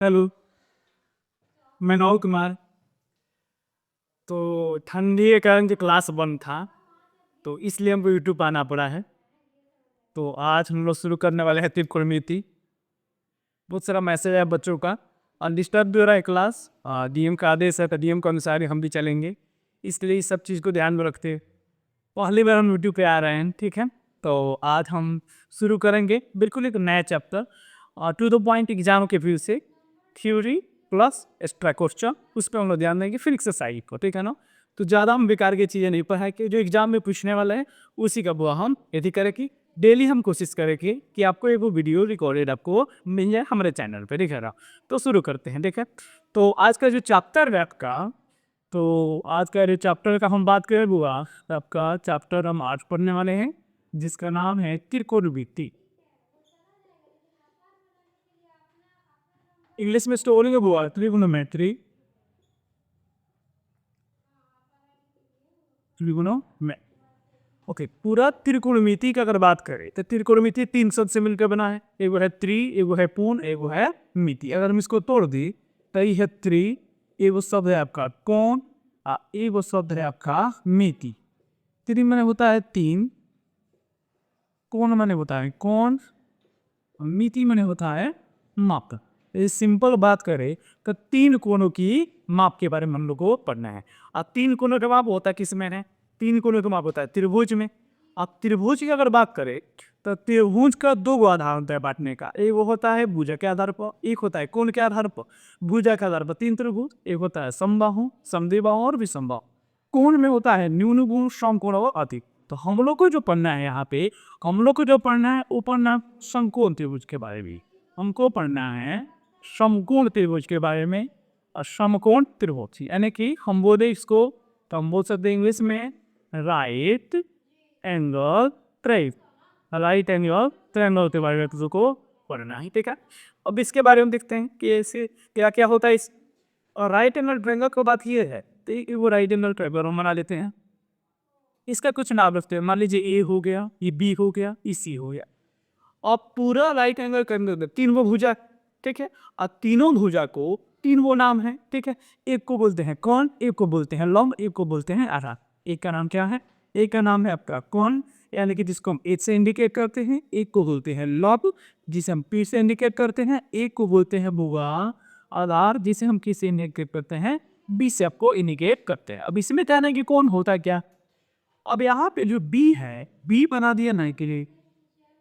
Hello. मैं नौ कुमार। तो ठंडी के कारण जो क्लास बंद था, तो इसलिए हमको यूट्यूब आना पड़ा है। तो आज हम लोग शुरू करने वाले हैं त्रिकोणमिति। बहुत सारा मैसेज है बच्चों का, डिस्टर्ब भी हो रहा है क्लास। डीएम का आदेश है, तो डीएम के अनुसार ही हम भी चलेंगे, इसलिए इस सब चीज़ को ध्यान में रखते हैं। पहली बार हम यूट्यूब पे आ रहे हैं, ठीक है। तो आज हम शुरू करेंगे बिल्कुल एक नया chapter, to the point exam के व्यू से, थ्योरी प्लस एक्स्ट्रा क्वेश्चन, उस पर हम लोग ध्यान देंगे, फिर एक्सरसाइज को, ठीक है ना। तो ज़्यादा हम बेकार की चीज़ें नहीं पढ़ाए कि जो एग्जाम में पूछने वाले हैं उसी का वो हम यदि करें कि डेली हम कोशिश करेंगे कि आपको एक वो वीडियो रिकॉर्डेड आपको मिल जाए हमारे चैनल पे, ठीक है ना। तो शुरू करते हैं, ठीक है। तो आज का जो चैप्टर है आपका, तो आज का जो चैप्टर का हम बात करें बुआ, तो आपका चैप्टर हम आज पढ़ने वाले हैं जिसका नाम है त्रिकोणमिति। इंग्लिश में स्टोरी है बुआ, त्रिकोणमिति। त्रिकोणमिति, ओके। पूरा त्रिकोणमिति का अगर बात करें तो त्रिकोणमिति 3 शब्द से मिलकर बना है। एगो है त्रि, एगो है पूर्ण, एगो है मिति। अगर हम इसको तोड़ दी तो ये है त्रि, एगो शब्द है आपका कोण, एगो शब्द है आपका मिति। त्रि माने होता है 3, कोण माने होता है कोण, मिति माने होता है माप। सिंपल बात करें तो 3 कोणों की माप के बारे में हम लोग को पढ़ना है। अब 3 कोणों का माप होता है किस में है? 3 कोणों का माप होता है त्रिभुज में। अब त्रिभुज की अगर बात करें तो त्रिभुज का 2 गो आधार होता है बांटने का। एक वो होता है भुजा के आधार पर, एक होता है कोण के आधार पर। भुजा के आधार पर 3 त्रिभुज, एक होता है समबाहु, समद्विबाहु और विषमबाहु। कोण में होता है न्यून गुण, समकोण और अधिक। तो हम लोग को जो पढ़ना है यहाँ पे, हम लोग को जो पढ़ना है वो पढ़ना समकोण त्रिभुज के बारे में। हमको पढ़ना है समकोण त्रिभुज के बारे में। और समकोण त्रिभुज यानी कि हम बोले इसको, तो हम बोल सकते हैं इंग्लिश में right angle triangle. Right angle triangle के बारे में तुझको पढ़ना है, ठीक है। अब इसके बारे में देखते हैं कि ऐसे क्या क्या होता है इस। और राइट एंगल ट्रायंगल की बात ये है, तो वो राइट एंगल ट्रायंगल हम बना लेते हैं। इसका कुछ नाम रखते हैं, मान लीजिए ए हो गया, ये बी हो गया, ये सी हो गया। अब पूरा राइट एंगल करने दे 3 वो भुजा, ठीक है। और तीनों भुजा को 3 वो नाम है, ठीक है। एक को बोलते हैं कोण, एक को बोलते हैं लंब, एक को बोलते हैं आधार। एक का नाम क्या है? एक का नाम है आपका कोण, यानी कि जिसको हम एच से इंडिकेट करते हैं। एक को बोलते हैं लंब, जिसे हम पी से इंडिकेट करते हैं। एक को बोलते हैं बुआ आधार, जिसे हम किस से इंडिकेट करते हैं? बी से आपको इंडिकेट करते हैं। अब इसमें क्या है कि कौन होता है क्या। अब यहाँ पे जो बी है, बी बना दिया ना के लिए,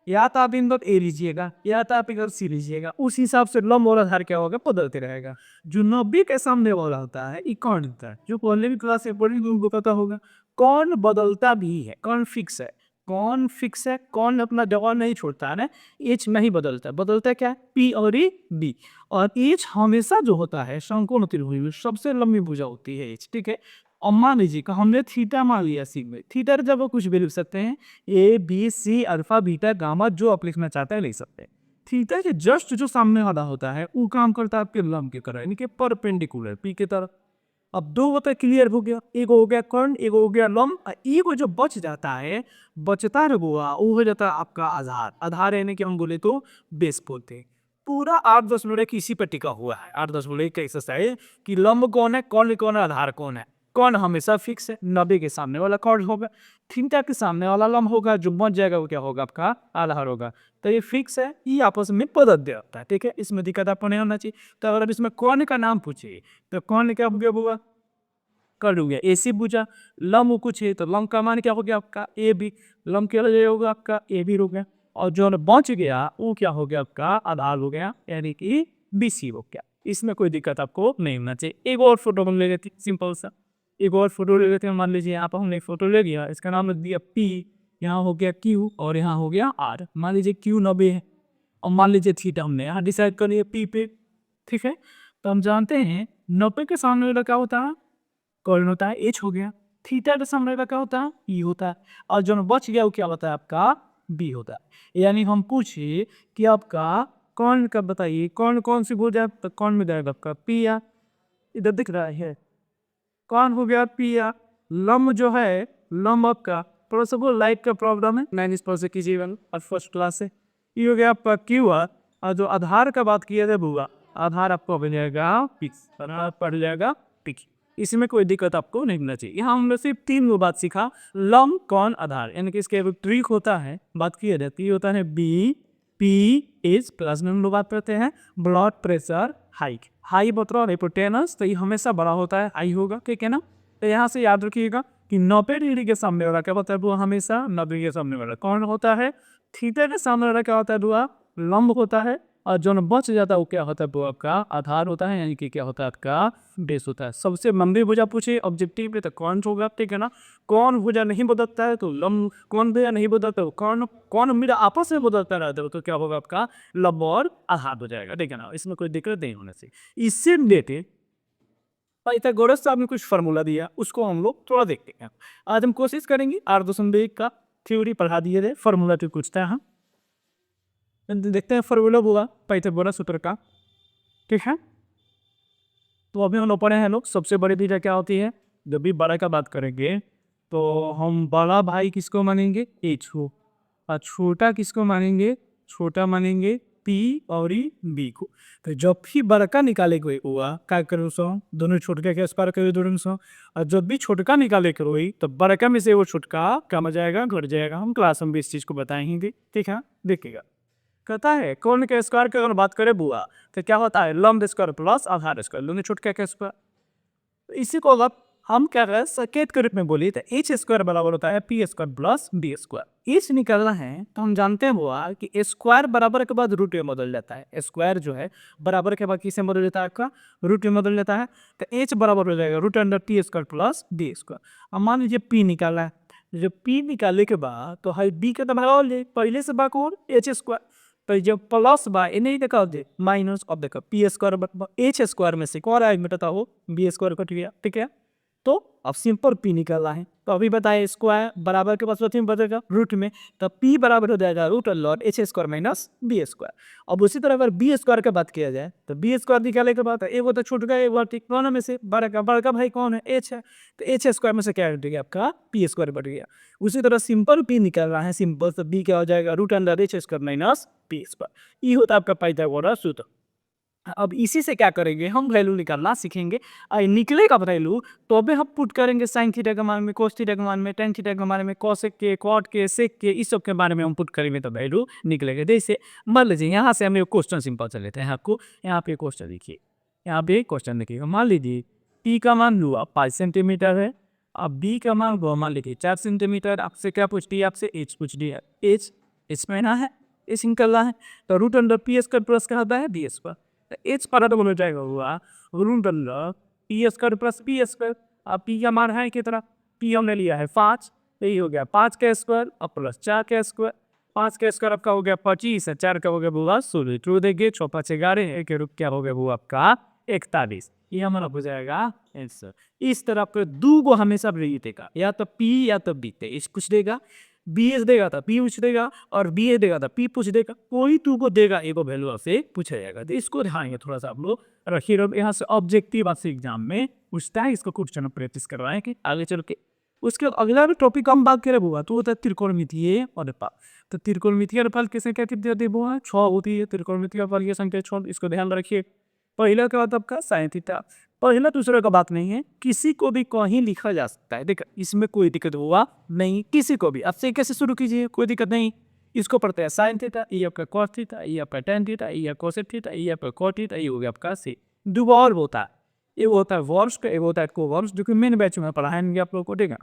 या तो आप इन ए लीजिएगा या तो आप इधर सी लीजिएगा, उस हिसाब से लंब और आधार क्या होगा, बदलते रहेगा। जो 90 के सामने वाला होता है ये कौन होता है, जो पहले भी क्लास में पढ़ी उनको पता होगा। कौन बदलता भी है, कौन फिक्स है। कौन फिक्स है, कौन अपना जगह नहीं छोड़ता है ना। एच नहीं बदलता, बदलता क्या है? पी और ई बी। और एच हमेशा जो होता है समकोण त्रिभुज में सबसे लंबी भुजा होती है एच, ठीक है। और मान लीजिए कि हमने थीटा मान लिया सी में, थीटा जब कुछ भी लिख सकते हैं, A B C alpha beta gamma, जो आप लिखना चाहते हैं लिख सकते हैं। थीटा के जस्ट जो सामने वाला होता है वो काम करता है आपके लंब की तरह, यानी कि परपेंडिकुलर पी की तरफ। अब 2 होता है, क्लियर हो गया। एक हो गया कर्ण, एक हो गया लंब, और एक जो बच जाता है, बचता रहा वो हो जाता है आपका आधार। आधार यानी कि हम बोले तो बेस बोलते हैं। पूरा 8-10 मिनट इसी पर टिका हुआ है। 8-10 मिनट का एक्सरसाइज कि लंब कौन है, कौन है, आधार कौन है। कौन हमेशा फिक्स है, 90 के सामने वाला कौन होगा, थीटा के सामने वाला लंब होगा, जो बच जाएगा वो क्या होगा, आपका आधार होगा। तो ये फिक्स है, ये आपस में बदल जाता है, ठीक है। इसमें दिक्कत आपको नहीं होना चाहिए। तो अगर अब इसमें कौन का नाम पूछे तो कौन क्या हो गया होगा, कर हो गया ए सी पूछा। लंब कुछ है तो लंब का मान क्या हो गया आपका ए बी, लंब क्या होगा आपका ए बी हो गया। और जो बच गया वो क्या हो गया आपका आधार हो गया, यानी कि बी सी हो गया। इसमें कोई दिक्कत आपको नहीं होना चाहिए। एक और फोटो हम ले लेते सिंपल सा, एक और फोटो ले लेते हैं। मान लीजिए यहाँ पर हमने एक फोटो ले लिया, इसका नाम लिख दिया पी, यहाँ हो गया क्यू और यहाँ हो गया आर। मान लीजिए क्यू 90 है और मान लीजिए थीटा हमने यहाँ डिसाइड कर लिया पी पे, ठीक है। तो हम जानते हैं 90 के सामने वाला क्या होता है, कौन होता है, एच हो गया। थीटा के सामने का क्या होता है, ई होता है। और जो बच गया वो क्या होता है आपका बी होता है। यानी हम पूछे कि आपका कौन का बताइए, कौन कौन सी भुजा, तो कौन में जाएगा आपका पी या, इधर दिख रहा है कौन हो गया पी या। लंब जो है, लंब आपका थोड़ा सा वो लाइट का प्रॉब्लम है, मैंने पर से कीजिएगा और फर्स्ट क्लास से। ये हो गया आपका क्यू आर। और जो आधार का बात किया था बुआ, आधार आपको बन जाएगा पिक्स, आधार पड़ जाएगा पिक्स। इसमें कोई दिक्कत आपको नहीं होना चाहिए। यहाँ हमने सिर्फ 3 बात सीखा, लंब, कौन, आधार, यानी कि इसके एक ट्रिक होता है, बात की जाती है, होता है बी पी एच प्लस में हम लोग बात करते हैं ब्लड प्रेशर हाइक, हाई मतलब हाइपोटेनस, तो ये हमेशा बड़ा होता है, हाई होगा, ठीक है ना। तो यहाँ से याद रखिएगा कि 90 डिग्री के सामने वाला क्या होता है, वो हमेशा 90 के सामने वाला कौन होता है, थीटा के सामने वाला क्या होता है, वो लंब होता है, और जो बच जाता है वो क्या होता है, वो आपका आधार होता है, यानी कि क्या होता है, आपका बेस होता है। सबसे लंबी भुजा पूछे ऑब्जेक्टिव में तो कौन होगा, ठीक है ना। कौन भुजा नहीं बदलता है तो लंब, कौन भुजा नहीं बदलता है कौन मेरा आपस में बदलता रहता है तो क्या होगा, आपका लंब और आधार हो जाएगा, ठीक है ना। इसमें कोई दिक्कत नहीं होने से। इससे रिलेटेड पाइथागोरस साहब ने कुछ फार्मूला दिया, उसको हम लोग थोड़ा देखते हैं। आज हम कोशिश करेंगे R2 का थ्योरी पढ़ा दिए थे, फार्मूला तो पूछता है, हम देखते हैं फार्मूला हुआ पाइथागोरस सूत्र का, ठीक है। तो अभी हम लोग पढ़े हैं लोग सबसे बड़ी भुजा क्या होती है। जब भी बड़ा का बात करेंगे तो हम बड़ा भाई किसको मानेंगे, एच को, और छोटा किसको मानेंगे, छोटा मानेंगे पी और बी को। तो जब भी बड़का निकाले कोई हुआ क्या करो सो, दोनों छोटका के स्क्वायर करो दोनों सो, और जब भी छोटका निकाले करो तो बड़का में से वो छोटका कम हो जाएगा, घट जाएगा। हम क्लास में भी इस चीज़ को बताएंगे, ठीक है। देखिएगा कहता है कौन के स्क्वायर की अगर बात करें बुआ तो क्या होता है, लंब स्क्वायर प्लस आधार स्क्वायर, दोनों छोटका के स्क्वायर। तो इसी को अगर हम क्या करें संकेत के रूप में बोलिए तो एच स्क्वायर बराबर होता है P square plus B square. H निकालना है तो हम जानते हैं बुआ कि स्क्वायर बराबर के बाद रूट में बदल जाता है, स्क्वायर जो है बराबर के बाद किसे बदल जाता है, आपका रूट में बदल जाता है। तो एच बराबर हो जाएगा root under T square plus B square. अब मान लीजिए पी निकाला है, जब पी निकालने के बाद तो है बी का तो भाग ले पहले से बाक और एच स्क्वायर, तो जब प्लस बा नहीं देखा दे माइनस, अब देखो पी स्क्वायर एच स्क्वायर में से कौन आएगा बेटा हो बी स्क्वायर कट गया, ठीक है। तो अब सिंपल पी निकालना है, तो अभी बताए स्क्वायर बराबर के पास बदलेगा रूट में, तो पी बराबर हो जाएगा रूट लॉट H square minus B square. अब उसी तरह अगर बी स्क्वायर की बात किया जाए तो बी स्क्वायर निकालने के बाद एक वो तो छूट गया, एक बार ठीक कौन में से बड़का भाई कौन है, एच है, तो एच स्क्वायर में से क्या हट गया, आपका पी स्क्वायर बढ़ गया। उसी तरह सिंपल पी निकल रहा है, सिंपल तो बी क्या हो जाएगा root under H square minus P square. ये होता है आपका पाइथागोरस सूत्र। अब इसी से क्या करेंगे, हम वैल्यू निकालना सीखेंगे, और निकलेगा वैल्यू तो अभी हम पुट करेंगे साइन थीटा के मान में, कोस थीटा के मान में, टेन थीटा के मान में, कोसेक के, क्वाड के, सेक के, इस सब के बारे में हम पुट करेंगे तो वैल्यू निकलेगा। जैसे मान लीजिए यहाँ से हमें क्वेश्चन सिंपल चल लेते हैं, आपको यहाँ पे क्वेश्चन देखिए, यहाँ पे क्वेश्चन देखिएगा। मान लीजिए टी का मान हुआ 5 सेंटीमीटर है, अब बी का मान हुआ मान लीजिए 4 सेंटीमीटर। आपसे क्या पूछ दिया, आपसे एच पूछ दिया, एच इसमें ना है, एच निकलना है, तो root under P square plus क्या होता है बी स्क्वायर। एच पर हो जाएगा हुआ root under P square plus P square. अब पी का मान है कितना, पी हमने लिया है 5, तो ये हो गया 5 का स्क्वायर और प्लस 4 का स्क्वायर। 5 का स्क्वायर आपका हो गया 25, 4 का हो गया बुआ 16, टू देखिए 6 5 11, एक रूप क्या हो गया वो आपका 41। ये हमारा हो जाएगा आंसर। इस तरह आपको दो को हमेशा देगा, या तो पी या तो बी, इस कुछ देगा, बी एस देगा था पी पूछ देगा, और बी ए देगा था पी पूछ देगा, कोई टू को देगा एक वैल्यू आपसे पूछा जाएगा। तो इसको ध्यान थोड़ा सा आप लोग रखिए, यहाँ से ऑब्जेक्टिव आपसे एग्जाम में पूछता है, इसको क्वेश्चन प्रैक्टिस करवाएंगे आगे चल के। उसके बाद अगला टॉपिक हम बात करें हुआ तो होता है त्रिकोणमितीय अनुपात। तो त्रिकोणमितीय अनुपात किसे कहते हैं, वो 6 होती है त्रिकोणमितीय अनुपात की संख्या 6, इसको ध्यान रखिए। पहला क्या होता है आपका साइन थीटा, पहला दूसरा का बात नहीं है, किसी को भी कहीं लिखा जा सकता है, देखा इसमें कोई दिक्कत हुआ नहीं, किसी को भी आपसे कैसे शुरू कीजिए कोई दिक्कत नहीं। इसको पढ़ते हैं साइन थीटा, ये आपका कॉस थीटा, ये आपका टेन थीटा, ये आपका कोसेक थीटा, ये आपका कॉट थीटा, ये हो गया आपका सी। दो और होता है, एक होता है वर्ष का, एक होता है कोवर्ष, जो कि मेन बैच में पढ़ाएंगे आप लोग को, ठीक है।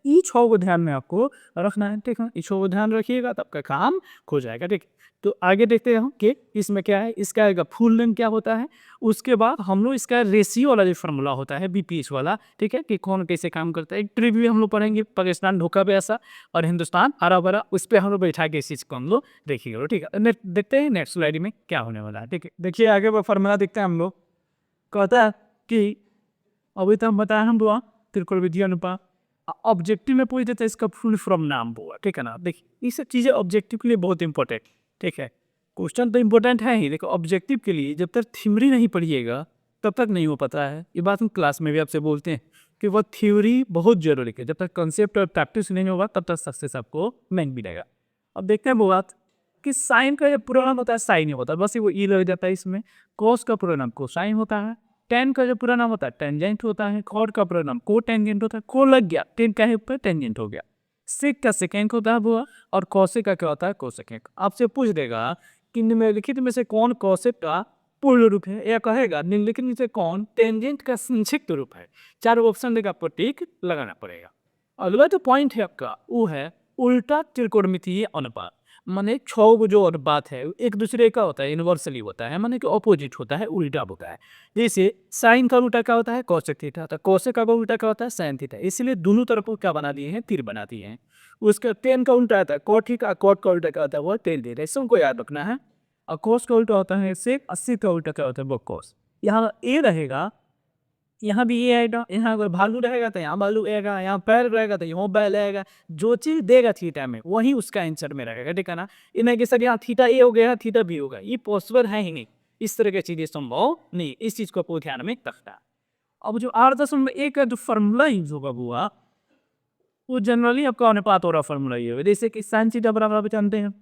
ये 6 को ध्यान में आपको रखना है, ठीक है, ये 6 को ध्यान रखिएगा तब का काम हो जाएगा, ठीक। तो आगे देखते हैं कि इसमें क्या है, इसका फुल नेम क्या होता है। उसके बाद हम लोग इसका रेशियो वाला जो फार्मूला होता है बीपीएच वाला, ठीक है, कि कौन कैसे काम करता है। एक ट्रिक भी हम लोग पढ़ेंगे, पाकिस्तान धोखा पैसा और हिंदुस्तान हरा भरा, उस पर हम लोग बैठा के इस चीज़ को हम लोग देखिएगा, ठीक है। देखते हैं नेक्स्ट स्लाइड में क्या होने वाला है, ठीक है। देखिए आगे वो फार्मूला देखते हैं हम लोग, कहता है कि अभी तो हम बताए हम लोग त्रिकोणमितीय अनुपात, ऑब्जेक्टिव में पूछ देते हैं इसका फुल फॉर्म नाम हुआ, ठीक है ना। देखिए ये सब चीज़ें ऑब्जेक्टिव के लिए बहुत इंपॉर्टेंट, ठीक है। क्वेश्चन तो इंपॉर्टेंट है ही, देखो ऑब्जेक्टिव के लिए जब तक थ्योरी नहीं पढ़िएगा तब तक नहीं हो पाता है। ये बात हम क्लास में भी आपसे बोलते हैं कि वो थ्योरी बहुत जरूरी है, जब तक कंसेप्ट और प्रैक्टिस नहीं होगा तब तक सक्सेस आपको नहीं मिलेगा। अब देखते हैं वो बात, कि साइन का जो पूरा नाम होता है साइन ही होता है, बस वो ई लग जाता है इसमें। कॉस का पूरा नाम कोसाइन होता है। टेन का जो पूरा नाम होता है टेंजेंट होता है। कॉट का पूरा नाम को टेंजेंट होता है। को लग गया, टेन का ऊपर टेंजेंट हो गया। सेक का सेकेंड होता है बुआ, और कौशिक का क्या होता है कोसेकेंड। आपसे पूछ देगा कि निम्नलिखित में से कौन कौशिक का पूर्ण रूप है, या कहेगा निम्नलिखित में से कौन टेंजेंट का संक्षिप्त रूप है। चार ऑप्शन देगा, आपको टिक लगाना पड़ेगा। अगला जो पॉइंट है आपका वो है उल्टा त्रिकोणमितीय अनुपात। माने 6 गो जो अनुपात है एक दूसरे का होता है, इनवर्सली होता है, माने कि ऑपोजिट होता है, उल्टा होता है। जैसे साइन का उल्टा क्या होता है कोसेक थीटा, तो कोसेक का उल्टा क्या होता है साइन थीटा। इसलिए दोनों तरफ को क्या बना दिए हैं, तीर बना दिए हैं। उसका टेन का उल्टा आता है कॉट थीटा, कॉट का उल्टा क्या होता है वो टेन थीटा, इसको याद रखना है। और कोस का उल्टा होता है सेक, 80 का उल्टा क्या होता है वो कोस। यहाँ ए रहेगा, यहाँ भी ये आएगा, यहाँ अगर भालू रहेगा तो यहाँ भालू रहेगा, यहाँ पैर रहेगा तो यहाँ बैल रहेगा। जो चीज देगा थीटा में वही उसका आंसर में रहेगा, ठीक है ना। इन्हें कि सर यहाँ थीटा ए हो गया, थीटा बी होगा, ये पॉसिबल है ही नहीं। इस तरह की चीजें संभव नहीं, इस चीज को आपको ध्यान में रखना है। अब जो 8.1 का जो फॉर्मूला यूज होगा हुआ वो जनरली आपका अनुपात हो रहा फॉर्मूला ये होगा। जैसे कि साइन थीटा बराबर आप जानते हैं,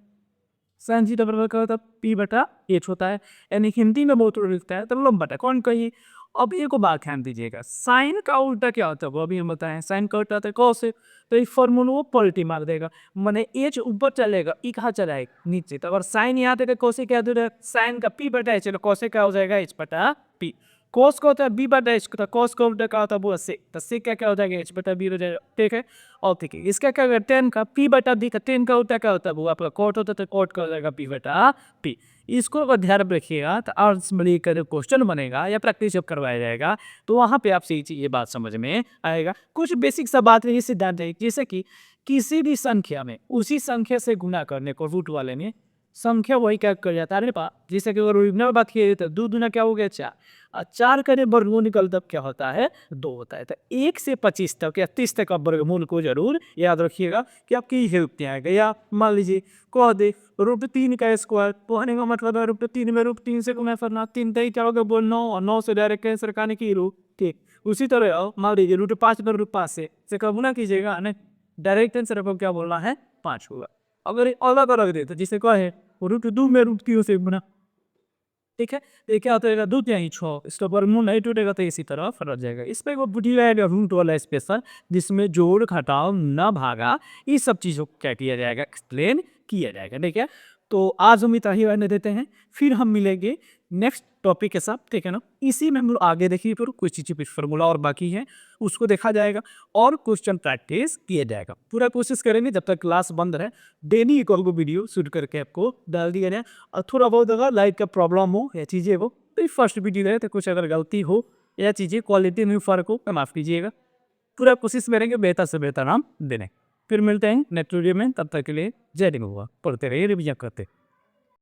साइन थीटा बराबर क्या होता है पी बटा एच होता है, यानी हिंदी में बहुत लिखता है तो लंब बटा कौन कहिए। अब एक बात ध्यान दीजिएगा, साइन का उल्टा क्या होता है वो अभी हम बताएं। साइन का उल्टा होता है कॉस, तो ये फॉर्मूला वो पलटी मार देगा, माने एच ऊपर चलेगा, ई कहाँ चलाएगा नीचे। तो अगर साइन यहाँ देगा कोसे क्या देगा, साइन का पी बटा एच, कोसे क्या हो जाएगा एच बटा पी। कोस का होता है बी बटा एच, कोस का उल्टा क्या होता है वो सेक, तो सेक क्या हो जाएगा एच बटा बी हो जाएगा, ठीक है। और ठीक है इसका क्या होगा टेन का पी बटा बी, का टेन का उल्टा क्या होता है वो आपका कोट होता है, तो कोट का हो जाएगा पी बटा पी। इसको अगर ध्यान रखिएगा तो आर्ट्स में का जो क्वेश्चन बनेगा या प्रैक्टिस जब करवाया जाएगा तो वहाँ पे आपसे ये बात समझ में आएगा। कुछ बेसिक सा बात है, ये सिद्धांत है, जैसे कि किसी भी संख्या में उसी संख्या से गुना करने को रूट वाले में संख्या वही क्या कर जाता है पा। जैसे कि अगर बात किए तो 2 दूना क्या हो गया 4, और 4 करे वर्गमूल निकल तब क्या होता है 2 होता है। तो 1 से 25 तक या 30 तक आप वर्गमूल को जरूर याद रखिएगा कि आपकी हेल्प नहीं आएगा। या मान लीजिए कह दे √3 का स्क्वायर, कहने का मतलब है √3 में √3 से गुना करना, 3 3 क्या होगा बोल 9, और 9 से डायरेक्ट कैंसर करने की रूट, ठीक। उसी तरह मान लीजिए √5 में √5 से कब गुना कीजिएगा ना, डायरेक्ट आंसर आपको क्या बोलना है 5 होगा। अगर अलग अलग दे तो जिसे कहे √2 में √3 से गुना, ठीक है। ये क्या होता है 2 3 6, इसका वर्गमूल नहीं टूटेगा तो इसी तरह फरक जाएगा। इस पर वो वीडियो आएगा रूट वाला स्पेशल, जिसमें जोड़ घटाव न भागा ये सब चीज़ों को क्या किया जाएगा एक्सप्लेन किया जाएगा, ठीक है। तो आज हम इतना ही रहने देते हैं, फिर हम मिलेंगे नेक्स्ट टॉपिक के साथ, ठीक है ना। इसी में हम लोग आगे देखिए फिर कुछ चीज़ें फॉर्मूला और बाकी है उसको देखा जाएगा और क्वेश्चन प्रैक्टिस किया जाएगा। पूरा कोशिश करेंगे जब तक क्लास बंद रहे डेली एक और वीडियो शूट करके आपको डाल दिया जाए। और थोड़ा बहुत अगर लाइट का प्रॉब्लम हो या चीज़ें हो तो फर्स्ट वीडियो रहे तो कुछ अगर गलती हो या चीज़ें क्वालिटी में फ़र्क हो तो माफ़ कीजिएगा। पूरा कोशिश करेंगे बेहतर से बेहतर नाम देने। फिर मिलते हैं नेक्स्ट वीडियो में, तब तक के लिए जय हिंद। हुआ पढ़ते रहिए, रिविजन करते।